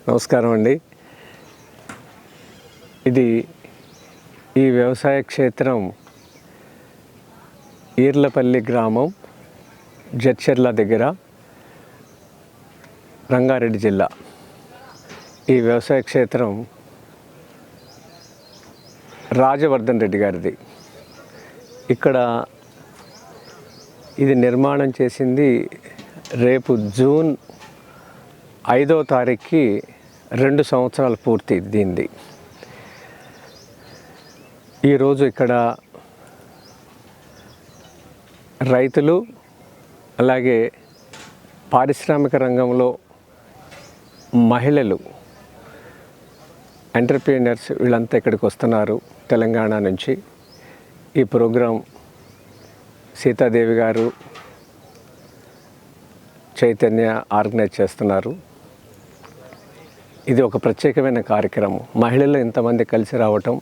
నమస్కారం అండి. ఇది ఈ వ్యవసాయ క్షేత్రం ఈర్లపల్లి గ్రామం, జడ్చర్ల దగ్గర, రంగారెడ్డి జిల్లా. ఈ వ్యవసాయ క్షేత్రం రాజవర్ధన్ రెడ్డి గారిది. ఇక్కడ ఇది నిర్మాణం చేసింది రేపు జూన్ 5వ తారీఖుకి 2 సంవత్సరాలు పూర్తి దీనిది. ఈరోజు ఇక్కడ రైతులు అలాగే పారిశ్రామిక రంగంలో మహిళలు, ఎంటర్‌ప్రెన్యూర్స్ వీళ్ళంతా ఇక్కడికి వస్తున్నారు తెలంగాణ నుంచి. ఈ ప్రోగ్రాం సీతాదేవి గారు, చైతన్య ఆర్గనైజ్ చేస్తున్నారు. ఇది ఒక ప్రత్యేకమైన కార్యక్రమం. మహిళలు ఇంతమంది కలిసి రావటం,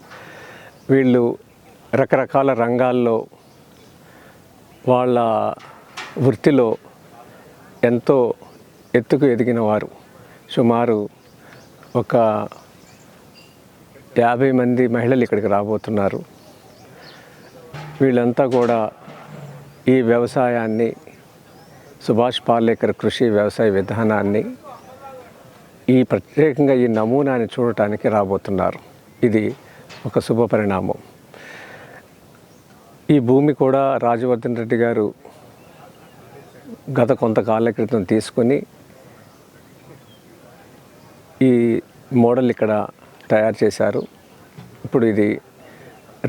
వీళ్ళు రకరకాల రంగాల్లో వాళ్ళ వృత్తిలో ఎంతో ఎత్తుకు ఎదిగిన వారు. సుమారు ఒక 50 మంది మహిళలు ఇక్కడికి రాబోతున్నారు. వీళ్ళంతా కూడా ఈ వ్యవసాయాన్ని, సుభాష్ పాలేకర్ కృషి వ్యవసాయ విధానాన్ని, ఈ ప్రత్యేకంగా ఈ నమూనాని చూడటానికి రాబోతున్నారు. ఇది ఒక శుభ పరిణామం. ఈ భూమి కూడా రాజవర్ధన్ రెడ్డి గారు గత కొంతకాల క్రితం తీసుకొని ఈ మోడల్ ఇక్కడ తయారు చేశారు. ఇప్పుడు ఇది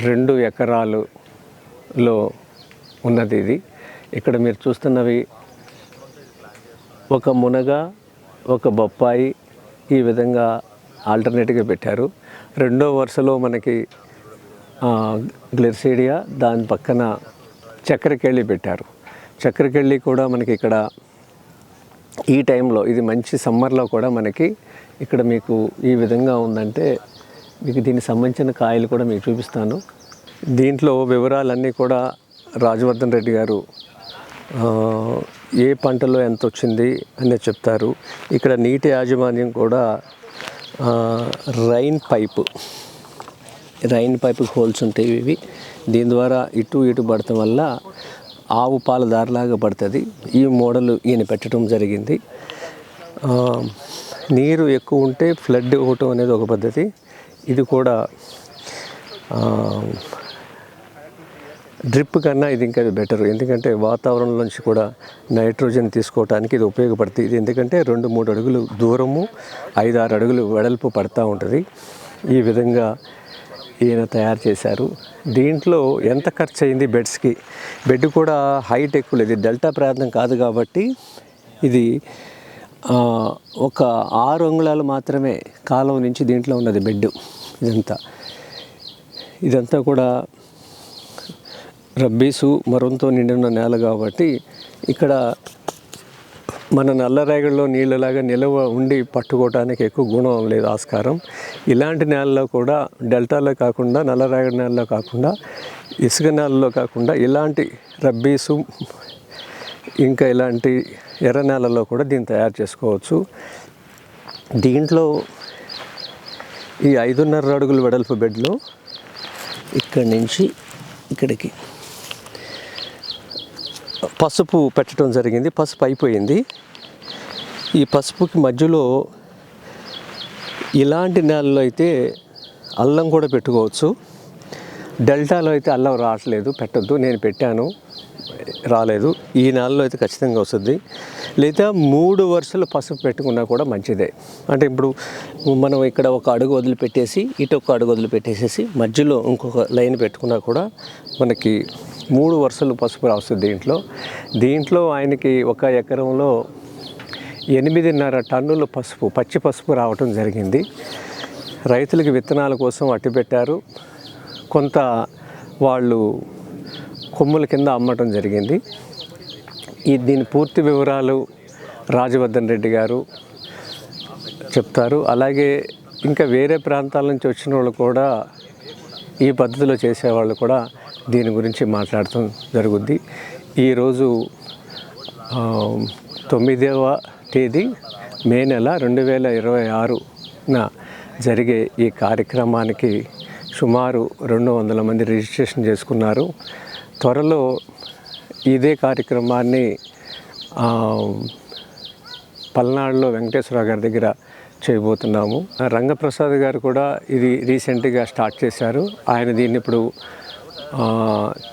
2 ఎకరాలలో ఉన్నది. ఇది ఇక్కడ మీరు చూస్తున్నవి ఒక మునగ, ఒక బొప్పాయి, ఈ విధంగా ఆల్టర్నేట్గా పెట్టారు. 2వ వరుసలో మనకి గ్లిర్సీడియా, దాని పక్కన చక్కెరకేళి పెట్టారు. చక్కెరకేళి కూడా మనకి ఇక్కడ ఈ టైంలో, ఇది మంచి సమ్మర్లో కూడా మనకి ఇక్కడ మీకు ఈ విధంగా ఉందంటే, మీకు దీనికి సంబంధించిన కాయలు కూడా మీకు చూపిస్తాను. దీంట్లో వివరాలన్నీ కూడా రాజవర్ధన్ రెడ్డి గారు ఏ పంటలో ఎంత వచ్చింది అనేది చెప్తారు. ఇక్కడ నీటి యాజమాన్యం కూడా రైన్ పైపు హోల్స్ ఉంటాయి ఇవి. దీని ద్వారా ఇటు పడటం వల్ల ఆవు పాల దారిలాగా పడుతుంది. ఈ మోడల్ ఈయన పెట్టడం జరిగింది. నీరు ఎక్కువ ఉంటే ఫ్లడ్ ఇవ్వటం అనేది ఒక పద్ధతి. ఇది కూడా డ్రిప్ కన్నా ఇది ఇంకా బెటర్. ఎందుకంటే వాతావరణం నుంచి కూడా నైట్రోజన్ తీసుకోవడానికి ఇది ఉపయోగపడుతుంది. ఇది ఎందుకంటే 2-3 అడుగులు దూరము, 5-6 అడుగులు వెడల్పు పడుతూ ఉంటుంది. ఈ విధంగా ఈయన తయారు చేశారు. దీంట్లో ఎంత ఖర్చు అయింది బెడ్స్కి? బెడ్ కూడా హైట్ ఎక్కువ లేదు. డెల్టా ప్రాంతం కాదు కాబట్టి ఇది ఒక 6 అంగుళాలు మాత్రమే కాలం నుంచి దీంట్లో ఉన్నది బెడ్. ఇదంతా కూడా రబ్బీసు మరంతో నిండిన నేల కాబట్టి ఇక్కడ మన నల్లరేగడిలో నీళ్ళలాగా నిలవ ఉండి పట్టుకోవడానికి ఎక్కువ గుణం లేదు, ఆస్కారం. ఇలాంటి నేలలో కూడా డెల్టాలో కాకుండా, నల్లరేగడి నేలలో కాకుండా, ఇసుక నేలలో కాకుండా, ఇలాంటి రబ్బీసు ఇంకా ఇలాంటి ఎర్ర నేలలో కూడా దీన్ని తయారు చేసుకోవచ్చు. దీంట్లో ఈ 5.5 అడుగుల వెడల్పు బెడ్లో ఇక్కడి నుంచి ఇక్కడికి పసుపు పెట్టడం జరిగింది. పసుపు అయిపోయింది. ఈ పసుపుకి మధ్యలో ఇలాంటి నేలలో అయితే అల్లం కూడా పెట్టుకోవచ్చు. డెల్టాలో అయితే అల్లం రావట్లేదు, పెట్టద్దు. నేను పెట్టాను, రాలేదు. ఈ నేలలో అయితే ఖచ్చితంగా వస్తుంది. లేదా 3 వరుసలు పసుపు పెట్టుకున్నా కూడా మంచిదే. అంటే ఇప్పుడు మనం ఇక్కడ ఒక అడుగు వదిలిపెట్టేసి, ఇటు ఒక అడుగు వదిలిపెట్టేసేసి మధ్యలో ఇంకొక లైన్ పెట్టుకున్నా కూడా మనకి 3 వరుసలు పసుపు రాస్తుంది దీంట్లో ఆయనకి 1 ఎకరంలో 8.5 టన్నుల పసుపు, పచ్చి పసుపు రావటం జరిగింది. రైతులకి విత్తనాల కోసం అట్టి పెట్టారు. కొంత వాళ్ళు కొమ్ముల కింద అమ్మటం జరిగింది. దీని పూర్తి వివరాలు రాజవర్ధన్ రెడ్డి గారు చెప్తారు. అలాగే ఇంకా వేరే ప్రాంతాల నుంచి వచ్చిన వాళ్ళు కూడా, ఈ పద్ధతిలో చేసేవాళ్ళు కూడా దీని గురించి మాట్లాడటం జరుగుద్ది. ఈరోజు 9వ తేదీ మే నెల 2026న జరిగే ఈ కార్యక్రమానికి సుమారు 200 మంది రిజిస్ట్రేషన్ చేసుకున్నారు. త్వరలో ఇదే కార్యక్రమాన్ని పల్నాడులో వెంకటేశ్వర గారి దగ్గర చేయబోతున్నాము. రంగప్రసాద్ గారు కూడా ఇది రీసెంట్గా స్టార్ట్ చేశారు. ఆయన దీన్ని ఇప్పుడు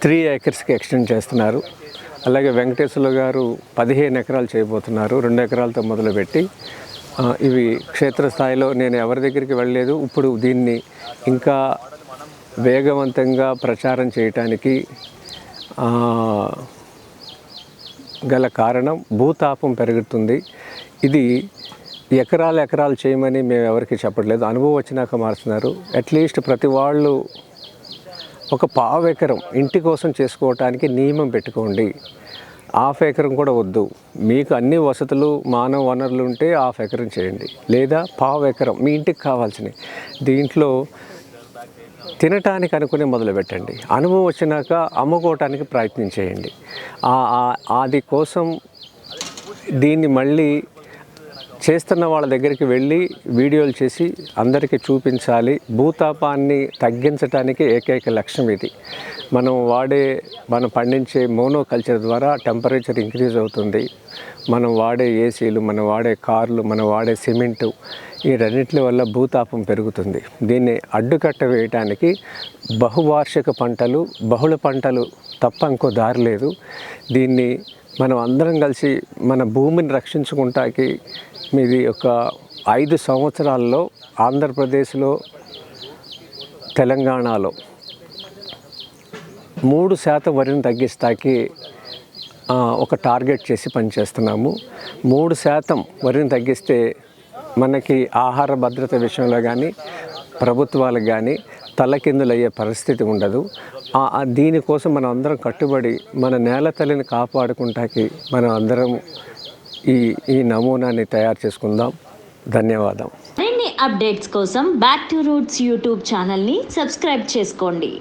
3 acresకి ఎక్స్టెండ్ చేస్తున్నారు. అలాగే వెంకటేశ్వర గారు 15 ఎకరాలు చేయబోతున్నారు, 2 ఎకరాలతో మొదలుపెట్టి. ఇవి క్షేత్రస్థాయిలో నేను ఎవరి దగ్గరికి వెళ్ళలేదు. ఇప్పుడు దీన్ని ఇంకా వేగవంతంగా ప్రచారం చేయటానికి గల కారణం భూతాపం పెరుగుతుంది. ఇది ఎకరాలు చేయమని మేము ఎవరికి చెప్పట్లేదు, అనుభవం వచ్చినాక మారుస్తున్నారు. అట్లీస్ట్ ప్రతి వాళ్ళు ఒక 1/2 ఎకరం ఇంటి కోసం చేసుకోవటానికి నియమం పెట్టుకోండి. 1/2 ఎకరం కూడా వద్దు, మీకు అన్ని వసతులు మానవ వనరులు ఉంటే 1/2 ఎకరం చేయండి, లేదా 1/2 ఎకరం మీ ఇంటికి కావాల్సినవి. దీంట్లో తినటానికి అనుకునే మొదలు పెట్టండి. అనుభవం వచ్చినాక అమ్ముకోవటానికి ప్రయత్నం చేయండి. అది కోసం దీన్ని మళ్ళీ చేస్తున్న వాళ్ళ దగ్గరికి వెళ్ళి వీడియోలు చేసి అందరికీ చూపించాలి. భూతాపాన్ని తగ్గించడానికి ఏకైక లక్ష్యం ఇది. మనం పండించే మోనోకల్చర్ ద్వారా టెంపరేచర్ ఇంక్రీజ్ అవుతుంది. మనం వాడే ఏసీలు, మనం వాడే కార్లు, మనం వాడే సిమెంటు, ఈ రెండింటి వల్ల భూతాపం పెరుగుతుంది. దీన్ని అడ్డుకట్ట వేయటానికి బహువార్షిక పంటలు, బహుళ పంటలు తప్ప ఇంకో దారి లేదు. దీన్ని మనం అందరం కలిసి మన భూమిని రక్షించుకుంటానికి మీది ఒక 5 సంవత్సరాల్లో ఆంధ్రప్రదేశ్లో, తెలంగాణలో 3% వరిని తగ్గిస్తాకి ఒక టార్గెట్ చేసి పనిచేస్తున్నాము. 3% వరిని తగ్గిస్తే మనకి ఆహార భద్రత విషయంలో కానీ ప్రభుత్వాలకు కానీ తలకిందులయ్యే పరిస్థితి ఉండదు. దీనికోసం మనం అందరం కట్టుబడి మన నేల తల్లిని కాపాడుకుంటాకి మనం అందరం ఈ నమూనాని తయారు చేసుకుందాం. ధన్యవాదం. మరిన్ని అప్డేట్స్ కోసం బ్యాక్ టు రూట్స్ యూట్యూబ్ ఛానల్ని సబ్స్క్రైబ్ చేసుకోండి.